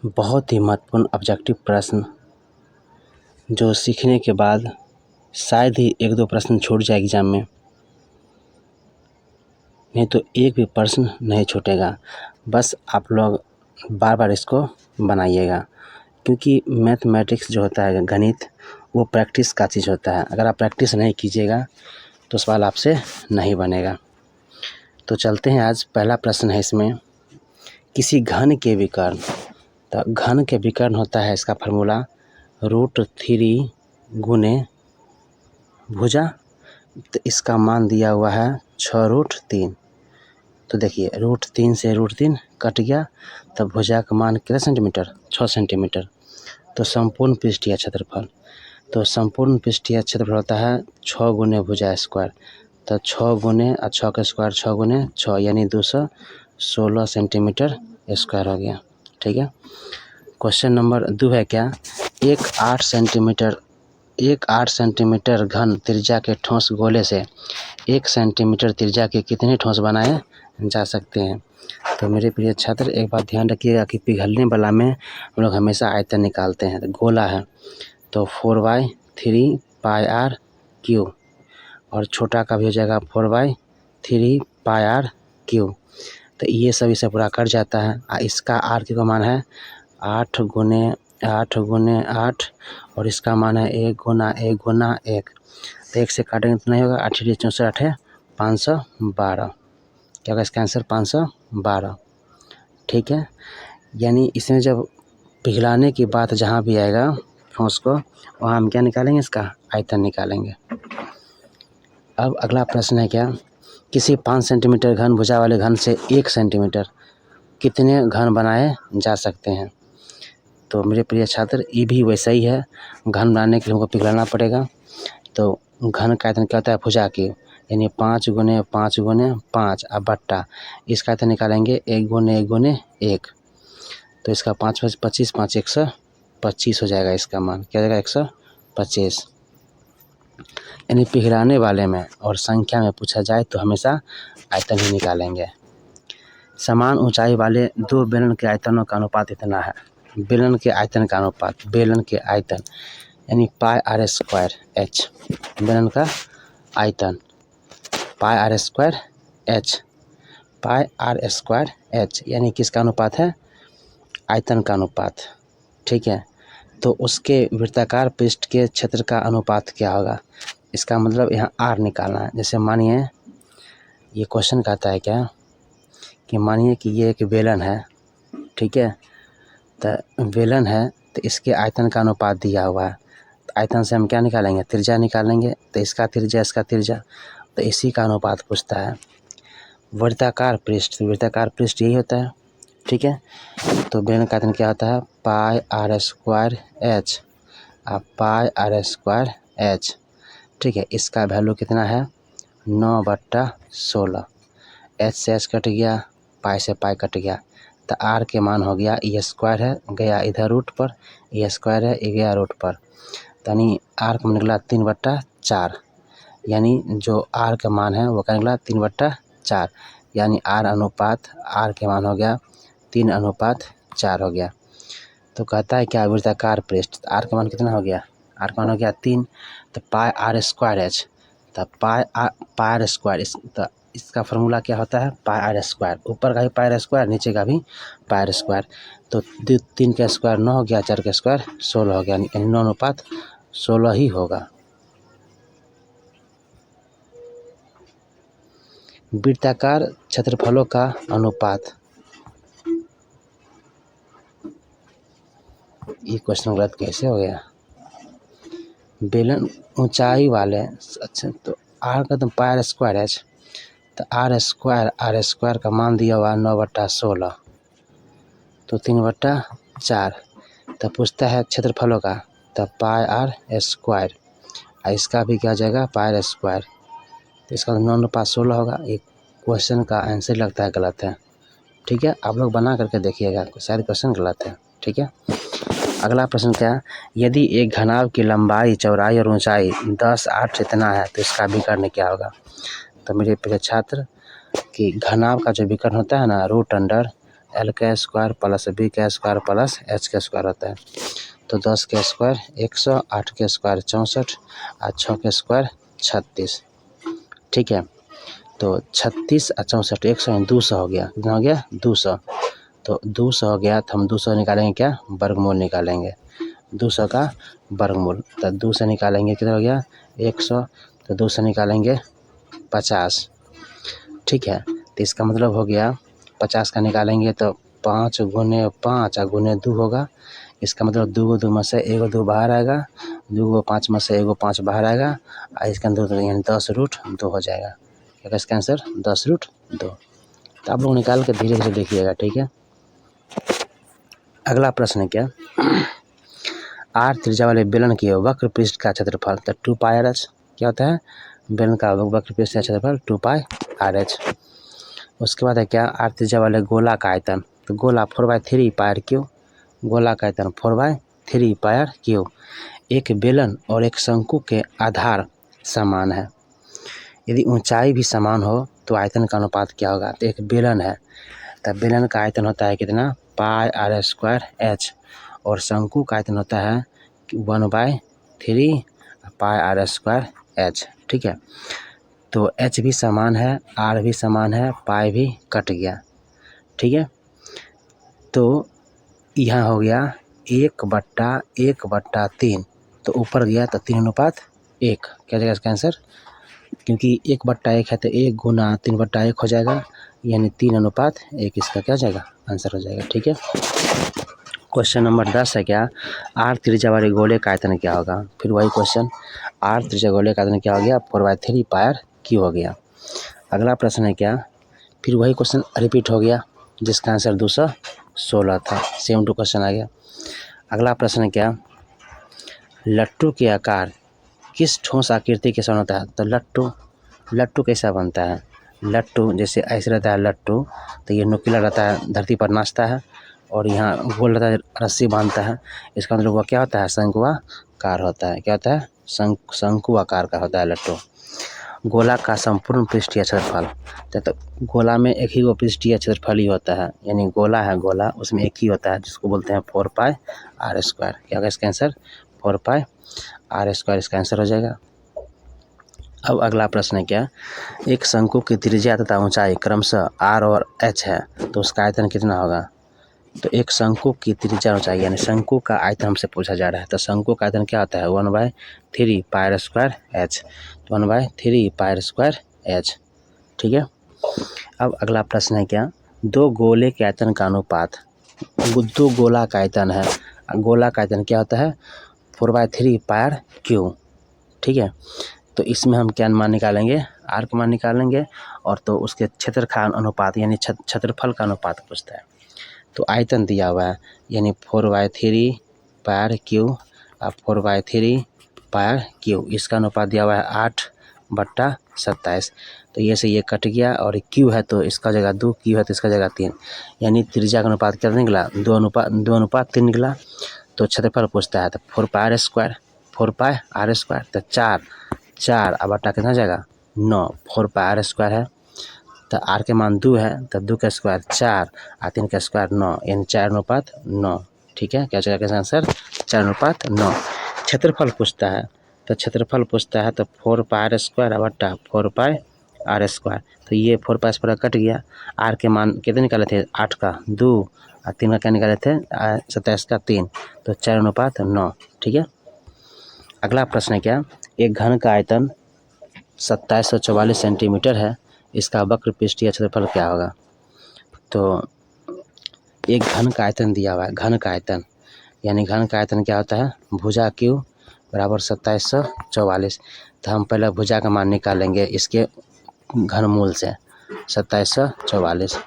बहुत ही महत्वपूर्ण ऑब्जेक्टिव प्रश्न जो सीखने के बाद शायद ही 1-2 प्रश्न छूट जाए एग्ज़ाम में, नहीं तो एक भी प्रश्न नहीं छूटेगा। बस आप लोग बार-बार इसको बनाइएगा, क्योंकि मैथमेटिक्स जो होता है गणित, वो प्रैक्टिस का चीज़ होता है। अगर आप प्रैक्टिस नहीं कीजिएगा तो सवाल आपसे नहीं बनेगा। तो चलते हैं, आज पहला प्रश्न है इसमें, किसी घन के विकर्ण। तो घन के विकर्ण होता है, इसका फार्मूला √3 गुने भुजा। तो इसका मान दिया हुआ है 6√3। तो देखिए √3 से √3 कट गया, तब भुजा का मान कितना सेंटीमीटर, 6 सेंटीमीटर। तो संपूर्ण पृष्ठीय क्षेत्रफल, तो संपूर्ण पृष्ठीय क्षेत्रफल होता है 6 गुने भुजा स्क्वायर। तो 6 गुने 6 का स्क्वायर 6 गुने 6 यानी 216 सेंटीमीटर स्क्वायर हो गया। ठीक है। क्वेश्चन नंबर 2 है क्या, एक 8 सेंटीमीटर घन त्रिज्या के ठोस गोले से 1 सेंटीमीटर त्रिज्या के कितने ठोस बनाए जा सकते हैं। तो मेरे प्रिय छात्र, एक बात ध्यान रखिएगा कि पिघलने वाला में हम लोग हमेशा आयतन निकालते हैं। तो गोला है तो 4/3 πr3, और छोटा का भी हो जाएगा 4/3 πr3। तो ये सब इसे पूरा कट जाता है। इसका r का मान है 8 गुने 8 और इसका मान है 1 गुना 1 गुना 1। तो 1 से काटेंगे तो नहीं होगा, 8 64 है 512। क्या होगा इसका आंसर, 512। ठीक है। यानी इसमें जब पिघलाने की बात जहाँ भी आएगा ठोस को, वहाँ हम क्या निकालेंगे, इसका आयतन निकालेंगे। अब अगला प्रश्न है क्या, किसी 5 सेंटीमीटर घन भुजा वाले घन से 1 सेंटीमीटर कितने घन बनाए जा सकते हैं। तो मेरे प्रिय छात्र, ये भी वैसा ही है। घन बनाने के लिए हमको पिघलाना पड़ेगा। तो घन का आयतन क्या होता है भुजा की, यानी 5 गुने 5 गुने 5 अब बट्टा इसका आयतन निकालेंगे 1 गुने 1 गुने 1। तो इसका 5 5 25 5 125 हो जाएगा। इसका मान क्या हो जाएगा, 125। यानी पिघलाने वाले में और संख्या में पूछा जाए तो हमेशा आयतन ही निकालेंगे। समान ऊंचाई वाले 2 बेलन के आयतनों का अनुपात इतना है। बेलन के आयतन का अनुपात, बेलन के आयतन यानी πr²h, बेलन का आयतन πr²h, πr²h यानी किसका अनुपात है, आयतन का अनुपात। ठीक है। तो उसके वृत्ताकार पृष्ठ के क्षेत्र का अनुपात क्या होगा, इसका मतलब यहाँ r निकालना है। जैसे मानिए ये क्वेश्चन कहता है क्या, कि मानिए कि ये एक बेलन है, ठीक है। तो बेलन है तो इसके आयतन का अनुपात दिया हुआ है। तो आयतन से हम क्या निकालेंगे, त्रिज्या निकालेंगे। तो इसका त्रिज्या इसका त्रिज्या, तो इसी का अनुपात पूछता है। वृत्ताकार पृष्ठ, वृत्ताकार पृष्ठ यही होता है। ठीक है। तो बेलन का आयतन क्या होता है, πr²h, अब πr²h। ठीक है। इसका वैल्यू कितना है, 9/16। h से h कट गया, पाई से पाई कट गया, तो r के मान हो गया, ये स्क्वायर है गया इधर रूट पर, ये स्क्वायर है ये गया रूट पर, यानी r का मान निकला 3/4। यानी जो r का मान है वो क्या निकला, 3/4। यानी r अनुपात, r के मान हो गया 3/4 हो गया। तो कहता है क्या, वृत्ताकार पृष्ठ, r का मान कितना हो गया, r का मान हो गया 3। तो πr²h, तो πr², तो इसका फार्मूला क्या होता है, πr², ऊपर का भी πr², नीचे का भी πr²। तो 3 का स्क्वायर 9 हो गया, 4 का स्क्वायर 16 हो गया, यानी 9/16 ही होगा। वृत्ताकार क्षेत्रफलों का अनुपात, ये क्वेश्चन गलत कैसे हो गया। बेलन ऊंचाई वाले, अच्छा तो r का तो πr²h, तो r² का मान दिया हुआ 9/16, तो 3/4। तो पूछता है क्षेत्रफलों का, तो πr², इसका भी क्या हो जाएगा, πr²। तो इसका 9/16 होगा। ये क्वेश्चन का आंसर लगता है गलत है। ठीक है। आप लोग बना करके देखिएगा, शायद क्वेश्चन गलत है। ठीक है। अगला प्रश्न क्या है, यदि एक घनाभ की लंबाई चौड़ाई और ऊंचाई 10 8 इतना है तो इसका विकर्ण क्या होगा। तो मेरे प्रिय छात्र, कि घनाभ का जो विकर्ण होता है ना, √√10 एल का स्क्वायर प्लस बी का स्क्वायर प्लस एच का स्क्वायर होता है। तो 10 के स्क्वायर 100, 8 के स्क्वायर 64 और 6 के स्क्वायर 36। ठीक है, तो 36 और 64 100 200 हो गया। कितना हो गया? 200। तो 200 हो गया, तो हम 200 निकालेंगे क्या? वर्गमूल निकालेंगे। 200 का वर्गमूल, तो 2 से निकालेंगे कितना हो गया? 100। तो 2 से निकालेंगे 50। ठीक है, तो इसका मतलब हो गया 50 का निकालेंगे तो 5 गुने 5 और गुने 2 होगा। इसका मतलब 2 2 में से 1 2 बाहर आएगा, 2 5 में से 1 5 बाहर आएगा और इसका अंदर यानी 10√2 हो जाएगा। क्या इसका आंसर? 10√2। तो आप लोग निकाल के धीरे धीरे देखिएगा। ठीक है, अगला प्रश्न है क्या? आर त्रिज्या वाले बेलन की वक्र पृष्ठ का क्षेत्रफल, तो 2πr(h) क्या होता है? बेलन का वक्र पृष्ठ का क्षेत्रफल 2πr(h). उसके बाद है क्या? आर त्रिज्या वाले गोला का आयतन, तो गोला 4/3πr3। गोला का आयतन 4/3πr3। एक बेलन और एक शंकु के आधार समान है, यदि ऊंचाई भी समान हो तो आयतन का अनुपात क्या होगा? तो एक बेलन है, तो बेलन का आयतन होता है कितना? πr²h, और शंकु का आयतन होता है 1/3πr²h। ठीक है, तो h भी समान है, r भी समान है, पाई भी कट गया। ठीक है, तो यहाँ हो गया 1/1/3, तो ऊपर गया तो 3:1। क्या जाएगा इसका आंसर? क्योंकि 1/1 है तो 1 गुना 3/1 हो जाएगा, यानी 3:1 इसका क्या जाएगा? आंसर हो जाएगा। ठीक है, क्वेश्चन नंबर 10 है क्या? आर त्रिज्या वाले गोले का आयतन क्या होगा? फिर वही क्वेश्चन, आर त्रिज्या गोले का आयतन क्या हो गया? 4/3πr3 हो गया। अगला प्रश्न है क्या? फिर वही क्वेश्चन रिपीट हो गया, जिसका आंसर 216 था। सेम टू क्वेश्चन आ गया। अगला प्रश्न है क्या? लट्टू के आकार किस ठोस आकृति के समान होता है? तो लट्टू कैसा बनता है? लट्टू जैसे ऐसे रहता है लट्टू, तो ये नुकीला रहता है, धरती पर नाचता है, और यहाँ गोल रहता है, रस्सी बांधता है। इसका मतलब वो क्या होता है? शंकुआकार होता है। क्या होता है? शंकु आकार का होता है लट्टू। गोला का संपूर्ण पृष्ठीय क्षेत्रफल, तो गोला में एक ही वो पृष्ठीय क्षेत्रफल ही होता है, यानी गोला है, गोला उसमें एक ही होता है, जिसको बोलते हैं 4πr²। क्या होगा इसका आंसर? 4πr² इसका आंसर हो जाएगा। अब अगला प्रश्न है क्या? एक शंकु की त्रिज्या तथा ऊंचाई क्रमशः r और h है, तो उसका आयतन कितना होगा? तो एक शंकु की त्रिज्या ऊंचाई यानी शंकु का आयतन हमसे पूछा जा रहा है, तो शंकु का आयतन क्या होता है? 1/3πr²h। तो 1/3πr²h। ठीक है, अब अगला प्रश्न है क्या? दो गोले के आयतन का अनुपात, दो गोला का आयतन है, गोला का आयतन क्या होता है? 4/3πr3। ठीक है, तो इसमें हम क्या मान निकालेंगे? आर का मान निकालेंगे, और तो उसके क्षेत्र का अनुपात यानी क्षेत्रफल का अनुपात पूछता है। तो आयतन दिया हुआ है, यानी 4/3πr3 और 4/3πr3, इसका अनुपात दिया हुआ है 8/27। तो ये से ये कट गया, और क्यू है तो इसका जगह 2, क्यू है तो इसका जगह 3, यानी त्रिज्या का अनुपात क्या निकला? 2:3 निकला। तो क्षेत्रफल पूछता है, तो 4πr², 4πr², तो 4 अब बटा कितना जाएगा? 9। 4πr² है, तो आर के मान 2 है, तो 2 का स्क्वायर 4 और 3 का स्क्वायर 9, यानी 4:9। ठीक है, क्या जाएगा इसका आंसर? 4:9। क्षेत्रफल पूछता है, तो क्षेत्रफल पूछता है तो 4πr² बटा 4πr², तो ये 4πr² कट गया। आर के मान कितने निकाले थे? 8 का 2 और 3 का क्या निकाले थे? 27 का 3, तो 4:9। ठीक है, अगला प्रश्न है क्या? एक घन का आयतन 2744 सेंटीमीटर है, इसका वक्र पृष्ठीय क्षेत्रफल क्या होगा? तो एक घन का आयतन दिया हुआ है, घन का आयतन यानी घन का आयतन क्या होता है? भुजा Q बराबर 2744। तो हम पहले भुजा का मान निकालेंगे इसके घनमूल से 2744।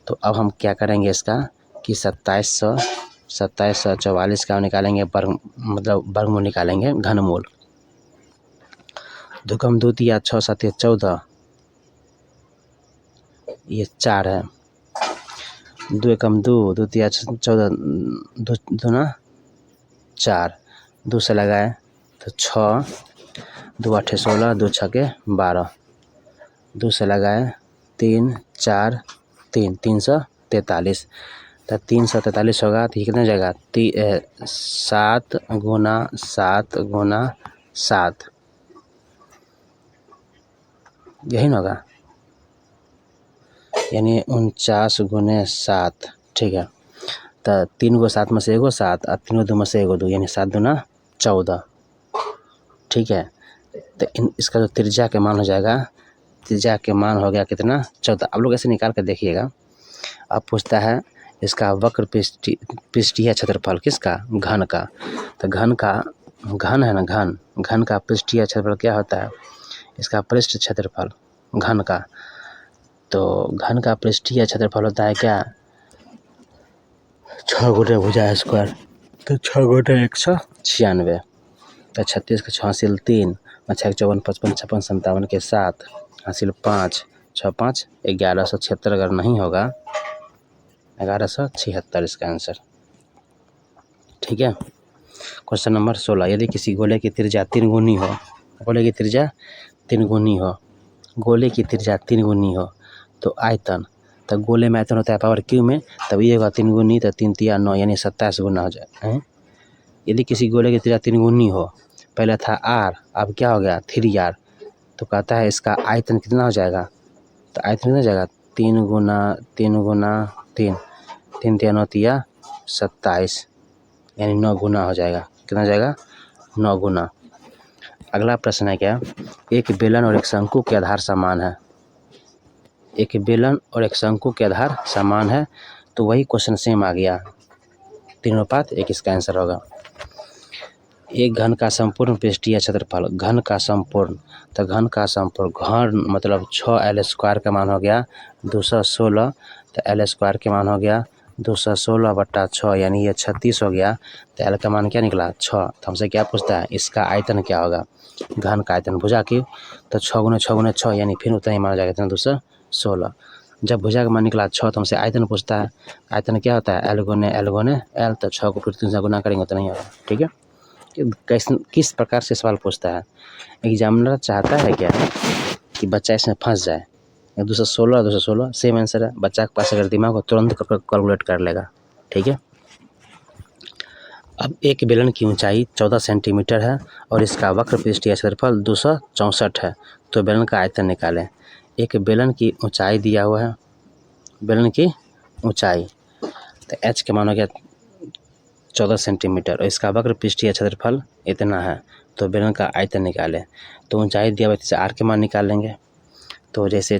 तो अब हम क्या करेंगे इसका कि 2744 का निकालेंगे मतलब वर्गमूल निकालेंगे, घनमूल। 2 कम 2 तिया 6 7 14, ये 4 है। 2 एकम 2, 2 तिया 14, 2 दूना 4, 2 से लगाए तो 6, 2 8 16, 2 6 12, 2 से लगाए 3 4 3, 300 43। तो 343 होगा तो ये कितना हो जाएगा 7 गुना 7 गुना 7, यही ना होगा, यानी 49 गुने 7। ठीक है, तो 3 गो 7 में से एगो 7 और 3 2 में से एगो 2, यानी 7 दूना 14। ठीक है, तो इसका जो त्रिज्या के मान हो जाएगा, त्रिज्या के मान हो गया कितना 14। आप लोग ऐसे निकाल कर देखिएगा। अब पूछता है इसका वक्र पृष्ठीय क्षेत्रफल किसका, घन का। तो घन है ना, घन का पृष्ठीय क्षेत्रफल क्या होता है, इसका पृष्ठ क्षेत्रफल घन का। तो घन का पृष्ठीय क्षेत्रफल होता है क्या, 6 गुणे भुजा स्क्वायर। तो 6 गुणे 196, तो 36 के 6 हासिल 3, 6 54 55 56 57 के 7 हासिल 5, 6 5 1176। अगर नहीं होगा 1176 इसका आंसर। ठीक है, क्वेश्चन नंबर 16। यदि किसी गोले की त्रिज्या 3 गुनी हो, गोले की त्रिज्या 3 गुनी हो, गोले की त्रिज्या 3 गुनी हो तो आयतन, तो गोले में आयतन होता है पावर क्यू में, तब ये होगा 3 गुनी, तो 3 तिया 9 यानी 27 गुना हो जाए। यदि किसी गोले की त्रिज्या 3 गुनी हो, पहले था r, अब क्या हो गया 3r, तो कहता है इसका आयतन कितना हो जाएगा, तो आयतन कितना हो जाएगा 3 गुना 3 गुना 3, 3 तिया 9 तिया 27, यानी 9 गुना हो जाएगा। कितना हो जाएगा 9 गुना। अगला प्रश्न है क्या, एक बेलन और एक शंकु के आधार समान है, एक बेलन और एक शंकु के आधार समान है, तो वही क्वेश्चन सेम आ गया, 3:1 इसका आंसर होगा। एक घन का संपूर्ण पृष्ठीय क्षेत्रफल, घन का संपूर्ण, तो घन का संपूर्ण, घन मतलब 6l² का मान हो गया 216, तो l² के मान हो गया 216/6, यानी ये 36 हो गया। तो l का मान क्या निकला 6। तो हमसे क्या पूछता है, इसका आयतन क्या होगा, घन का आयतन भुजा की, तो 6 गुना 6 गुना 6, यानी फिर उतना ही माना जाएगा, इतना 216। जब भुजा का मान निकला 6 तो हमसे आयतन पूछता है, आयतन क्या होता है l गुने l, तो 6 को फिर 3 से गुना करेंगे उतना ही होगा। ठीक है, किस प्रकार से सवाल पूछता है, एग्जामिनर चाहता है क्या कि बच्चा इसमें फंस जाए। 216 सेम आंसर है, बच्चा के पास अगर दिमाग हो तुरंत कैलकुलेट कर लेगा। ठीक है, अब एक बेलन की ऊंचाई 14 सेंटीमीटर है और इसका वक्र पृष्ठीय क्षेत्रफल 264 है, तो बेलन का आयतन निकालें। एक बेलन की ऊंचाई दिया हुआ है, बेलन की ऊंचाई, तो h के मान हो गया 14 सेंटीमीटर और इसका वक्र पृष्ठीय क्षेत्रफल इतना है, तो बेलन का आयतन निकालें। तो ऊंचाई दिया हुआ है, r के मान निकाल लेंगे। तो जैसे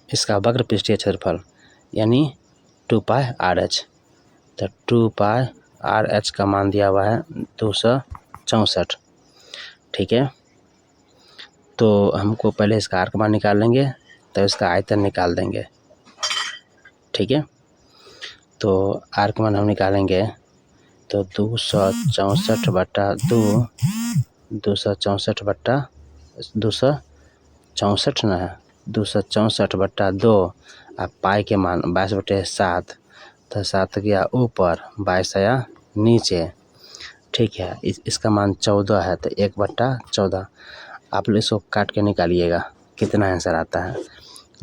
इसका वक्र पृष्ठीय क्षेत्रफल यानी 2π/h, तो 2π/h का मान दिया हुआ है 264। ठीक है, तो हमको पहले इसका r का मान निकाल लेंगे, तो इसका आयतन निकाल देंगे। ठीक है, तो r का मान हम निकालेंगे तो 264/2, 264 ना है, 264/2 और पाई के मान 22/7, तो 7 गया ऊपर 22 आया नीचे। ठीक है, इसका मान 14 है, तो 1/14। आप लोग इसको काट के निकालिएगा कितना आंसर आता है।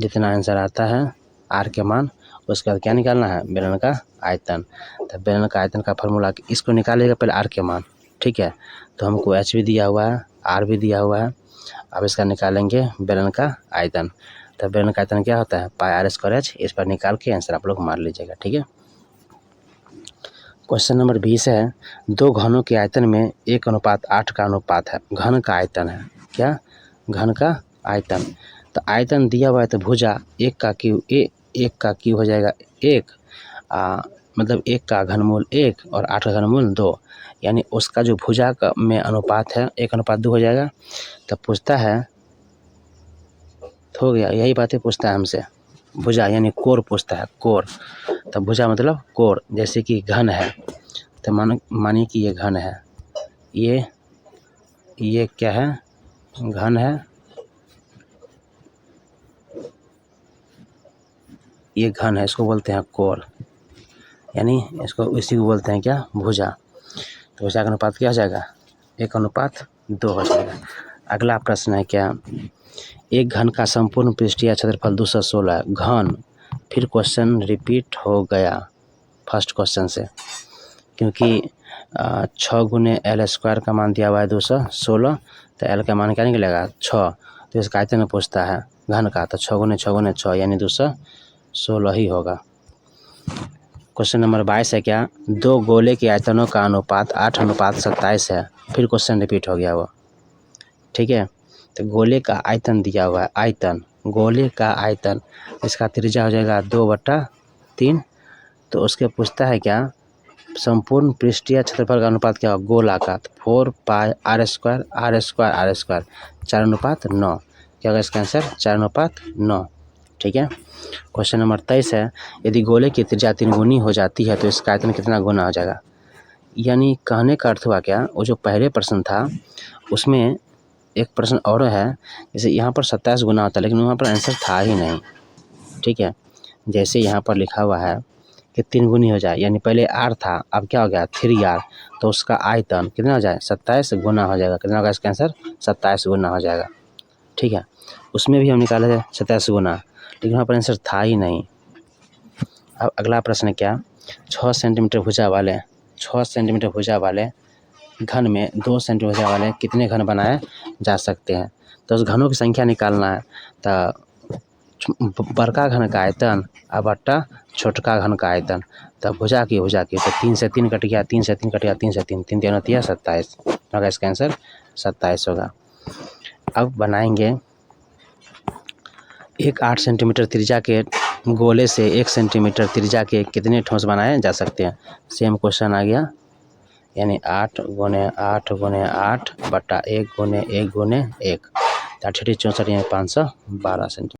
जितना आंसर आता है r के मान, उसके बाद क्या निकालना है, बेलन का आयतन। तो बेलन का आयतन का फार्मूला, इसको निकालिएगा पहले r के मान। ठीक है, तो हमको h भी दिया हुआ है, r भी दिया हुआ है। अब इसका निकालेंगे बेलन का आयतन, तो बेलन का आयतन क्या होता है πr²h, इस पर निकाल के आंसर आप लोग मार लीजिएगा। ठीक है, क्वेश्चन नंबर 20 है, दो घनों के आयतन में 1:8 का अनुपात है, घन का आयतन है, क्या घन का आयतन। तो आयतन दिया हुआ है, तो भुजा 1 का क्यू हो जाएगा 1, मतलब 1 का घनमूल 1 और 8 का घनमूल 2, यानी उसका जो भुजा का में अनुपात है 1:2 हो जाएगा। तो पूछता है, हो गया, यही बातें पूछता है हमसे, भुजा यानी कोर पूछता है, कोर। तो भुजा मतलब कोर, जैसे कि घन है, तो मानिए कि ये घन है, ये क्या है, घन है, ये घन है, इसको बोलते हैं कोर, यानी इसको इसी को बोलते हैं क्या, भुजा। तो भुजा का अनुपात क्या हो जाएगा 1:2 हो जाएगा। अगला प्रश्न है क्या, एक घन का संपूर्ण पृष्ठीय क्षेत्रफल 216 है, घन फिर क्वेश्चन रिपीट हो गया फर्स्ट क्वेश्चन से, क्योंकि 6 गुने एल स्क्वायर का मान दिया हुआ है 216, तो एल का मान क्या निकलेगा 6, तो इसका आयतन में पूछता है घन का, तो 6 गुने 6 गुने 6 यानी 216 ही होगा। क्वेश्चन नंबर 22 है क्या, 2 गोले के आयतनों का अनुपात 8:27 है। फिर क्वेश्चन रिपीट हो गया वो, ठीक है। तो गोले का आयतन दिया हुआ है, आयतन, गोले का आयतन, इसका त्रिज्या हो जाएगा 2/3, तो उसके पूछता है क्या, संपूर्ण पृष्ठीय क्षेत्रफल का अनुपात क्या होगा, गोलाकार, 4 पाई r स्क्वायर 4:9, क्या होगा इसका आंसर 4:9, ठीक है। क्वेश्चन नंबर 23 है, यदि गोले की त्रिज्या 3 गुनी हो जाती है तो इसका आयतन कितना गुना हो जाएगा। यानी कहने का अर्थ हुआ क्या, वो जो पहले प्रश्न था उसमें एक प्रश्न और है, जैसे यहाँ पर 27 गुना होता है, लेकिन वहाँ पर आंसर था ही नहीं, ठीक है। जैसे यहाँ पर लिखा हुआ है कि 3 गुनी हो जाए, यानी पहले r था, अब क्या हो गया 3r, तो उसका आयतन कितना हो जाए 27 गुना हो जाएगा। कितना होगा इसका आंसर 27 गुना हो जाएगा, ठीक है। उसमें भी हम निकाले थे 27 गुना, लेकिन वहाँ पर आंसर था ही नहीं। अब अगला प्रश्न क्या, 6 सेंटीमीटर भुजा वाले 6 सेंटीमीटर भुजा वाले घन में 2 सेंटीमीटर भुजा वाले कितने घन बनाए जा सकते हैं। तो उस घनों की संख्या निकालना है, तो बड़का घन का आयतन और बट्टा छोटका घन का आयतन, तब भुजा की तो 3 से 3 कट गया, 3 से 3 कट गया, 3 से 3, 3 होती है 27, होगा इसका आंसर 27 होगा। अब बनाएंगे एक 8 सेंटीमीटर त्रिज्या के गोले से 1 सेंटीमीटर त्रिज्या के कितने ठोस बनाए जा सकते हैं। सेम क्वेश्चन आ गया, यानी 8 गुने 8 गुने 8 बट्टा 1 गुने 1 गुने 1, 8 64 यानी 512 सेंटीमीटर।